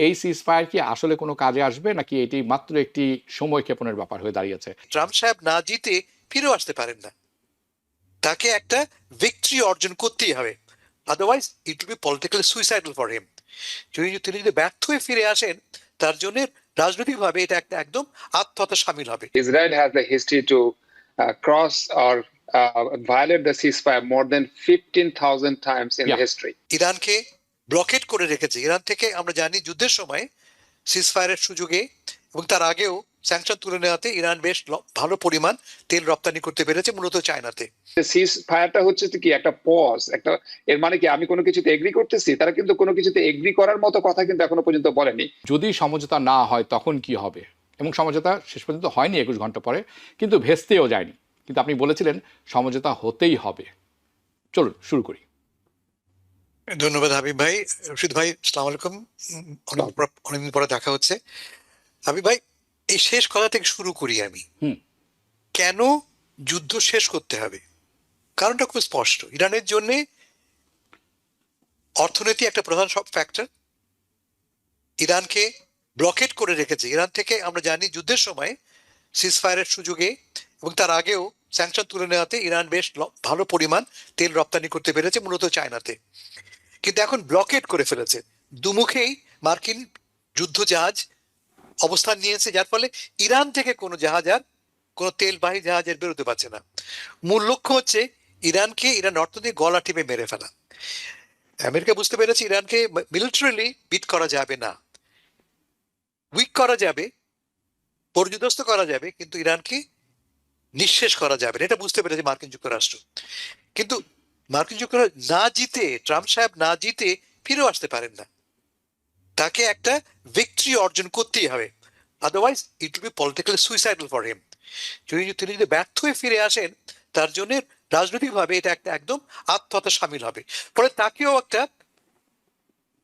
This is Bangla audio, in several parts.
এই সিজফায়ার কি আসলে কোনো কাজে আসবে নাকি এটি মাত্র একটি সময়ক্ষেপণের ব্যাপার হয়ে দাঁড়িয়েছে? ট্রাম্প সাহেব না জিতে ফিরেও আসতে পারেন না, তাকে একটা ভিক্টরি অর্জন করতেই হবে, otherwise it will be politically suicidal for him. তিনি যদি ব্যর্থ হয়ে ফিরে আসেন, তার জন্য রাজনৈতিকভাবে এটা একটা একদম আত্মহত্যা সামিল হবে। Israel has the history to cross or violate the ceasefire more than 15,000 times in history. ইরানকে ব্লকেট করে রেখেছে। ইরান থেকে আমরা জানি যুদ্ধের সময় সিজফায়ারের সুযোগে এবং তার আগেও স্যাংশন তুলে নেওয়াতে ইরান বেশ ভালো পরিমাণ তেল রপ্তানি করতে পেরেছে, মূলত চায়নাতে। সিজ ফায়ারটা হচ্ছে কি একটা পজ, একটা এর মানে কি আমি কোনো কিছুতে এগ্রি করতেছি, তারা কিন্তু কোনো কিছুতে এগ্রি করার মতো কথা কিন্তু এখনো পর্যন্ত বলেনি। যদি সমঝোতা না হয় তখন কি হবে, এবং সমঝোতা শেষ পর্যন্ত হয়নি 21 ঘন্টা পরে, কিন্তু ভেস্তেও যায়নি। কিন্তু আপনি বলেছিলেন সমঝোতা হতেই হবে। চলুন শুরু করি। ধন্যবাদ হাবিব ভাই। রশিদ ভাই, আসসালামু আলাইকুম। অনেকদিন পরে দেখা হচ্ছে। হাবিব ভাই, এই শেষ কথা থেকে শুরু করি আমি। কেন যুদ্ধ শেষ করতে হবে? কারণটা খুব স্পষ্ট। ইরানের জন্য অর্থনীতি একটা প্রধান সব ফ্যাক্টর। ইরানকে ব্লকেট করে রেখেছে। ইরান থেকে আমরা জানি যুদ্ধের সময় সিজফায়ারের সুযোগে এবং তার আগেও স্যাংশন তুলে নেওয়াতে ইরান বেশ ভালো পরিমাণ তেল রপ্তানি করতে পেরেছে, মূলত চায়নাতে। কিন্তু এখন ব্লকেট করে ফেলেছে। দুমুখেই মার্কিন যুদ্ধ জাহাজ অবস্থান নিয়েছে, যার ফলে ইরান থেকে কোনো জাহাজ আর কোনো তেলবাহী জাহাজের বেরোতে পারছে না। মূল লক্ষ্য হচ্ছে ইরান অর্থনীতি গলা টিপে মেরে ফেলা। আমেরিকা বুঝতে পেরেছে ইরানকে মিলিটারিলি বিট করা যাবে না, উইক করা যাবে, পর্যুদস্ত করা যাবে, কিন্তু ইরানকে নিঃশেষ করা যাবে না, এটা বুঝতে পেরেছে মার্কিন যুক্তরাষ্ট্র। কিন্তু মার্কিন যুক্তরাষ্ট্র না জিতে, ট্রাম্প সাহেব না জিতে ফিরেও আসতে পারেন না, তাকে একটা ভিক্টরি অর্জন করতেই হবে, otherwise it will be politically suicidal for him. তিনি যদি ব্যর্থ হয়ে ফিরে আসেন, তার জন্য রাজনৈতিকভাবে এটা একটা একদম আত্মহত্যা সামিল হবে। ফলে তাকেও একটা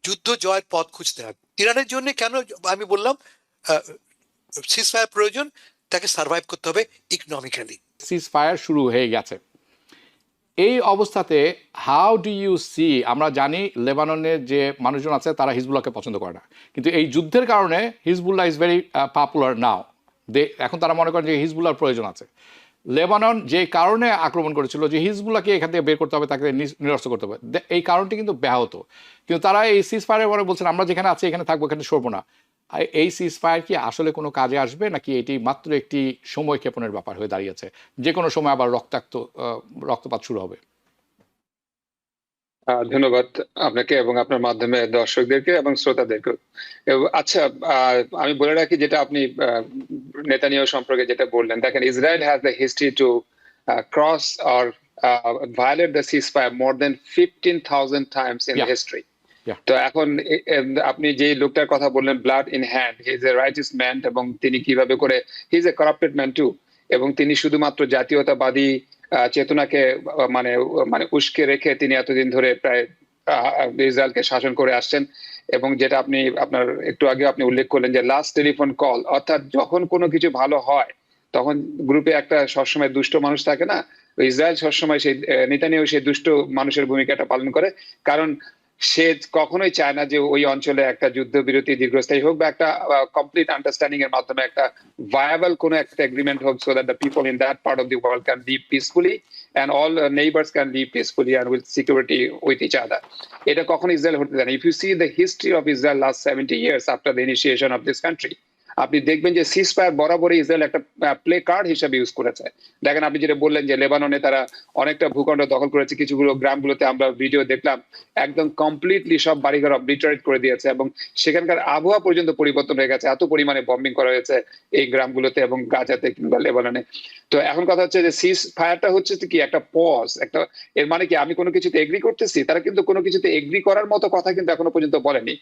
যুদ্ধ জয়ের পথ খুঁজতে হবে। ইরানের জন্য কেন আমি বললাম সিজফায়ার প্রয়োজন, তাকে সার্ভাইভ করতে হবে ইকোনমিক্যালি। সিজফায়ার শুরু হয়ে গেছে, এই অবস্থাতে হাউ ডু ইউ সি, আমরা জানি লেবাননের যে মানুষজন আছে তারা হিজবুল্লাহকে পছন্দ করে না, কিন্তু এই যুদ্ধের কারণে হিজবুল্লাহ ইজ ভেরি পপুলার নাও। এখন তারা মনে করেন যে হিজবুল্লাহর প্রয়োজন আছে। লেবানন যে কারণে আক্রমণ করেছিল যে হিজবুল্লাহকে এখান থেকে বের করতে হবে, তাকে নিরস্ত করতে হবে, এই কারণটি কিন্তু ব্যাহত। কিন্তু তারা এই সিজফায়ারের পরে বলছেন আমরা যেখানে আছি এখানে থাকবো, এখানে সরবো না। এই সিজফায়ার কি আসলে কোনো কাজে আসবে নাকি এটি মাত্র একটি সময়ক্ষেপণের ব্যাপার হয়ে দাঁড়িয়েছে, যে কোনো সময় আবার রক্তপাত শুরু হবে? ধন্যবাদ আপনাকে এবং আপনার মাধ্যমে দর্শকদেরকে এবং শ্রোতাদেরকে। আচ্ছা, আমি বলে রাখি যেটা আপনি নেতানিয়াহু সম্পর্কে যেটা বললেন, দেখেন Israel has the history to cross or violate the ceasefire more than 15,000 times in history. তো এখন আপনি যে লোকটার কথা বললেন, blood in hand, he is a righteous man, এবং তিনি কিভাবে করে, he is a corrupted man too, এবং তিনি শুধুমাত্র জাতীয়তাবাদী চেতনাকে মানে মানে উস্কে রেখে তিনি এতদিন ধরে প্রায় ইসরায়েলকে শাসন করে আসছেন। এবং যেটা আপনি আপনার একটু আগে আপনি উল্লেখ করলেন যে লাস্ট টেলিফোন কল, অর্থাৎ যখন কোনো কিছু ভালো হয় তখন গ্রুপে একটা সবসময় দুষ্ট মানুষ থাকে না, ইসরায়েল সবসময় সেই নেতানিয়াহু সেই দুষ্ট মানুষের ভূমিকাটা পালন করে। কারণ সে কখনোই চায় না যে ওই অঞ্চলে একটা যুদ্ধবিরতি দীর্ঘস্থায়ী হোক বা একটা কমপ্লিট আন্ডারস্ট্যান্ডিং এর মাধ্যমে একটা ভায়াবল কোনো একটা এগ্রিমেন্ট হোক, so that the people in that part of the world can live peacefully and all neighbors can live peacefully and with security with each other. এটা কখনো ইসরায়েল হতে দেয় না। If you see the history of Israel last 70 years after the initiation of this country, আপনি দেখবেন যে সিজফায়ার বরাবরই ইসরায়েল একটা প্লে কার্ড হিসেবে ইউজ করেছে। দেখেন, আপনি যেটা বললেন যে লেবাননে তারা অনেকটা ভূখণ্ড দখল করেছে, কিছুগুলো গ্রামগুলোতে আমরা ভিডিও দেখলাম একদম কমপ্লিটলি সব বাড়িঘর অবলিটারেট করে দিয়েছে, এবং সেখানকার আবহাওয়া পর্যন্ত পরিবর্তন হয়ে গেছে, এত পরিমাণে বম্বিং করা হয়েছে এই গ্রামগুলোতে এবং গাজাতে কিংবা লেবাননে। তো এখন কথা হচ্ছে যে সিজ ফায়ারটা হচ্ছে কি একটা পজ, একটা এর মানে কি আমি কোনো কিছুতে এগ্রি করতেছি, তারা কিন্তু কোনো কিছুতে এগ্রি করার মতো কথা কিন্তু এখনো পর্যন্ত বলেনি।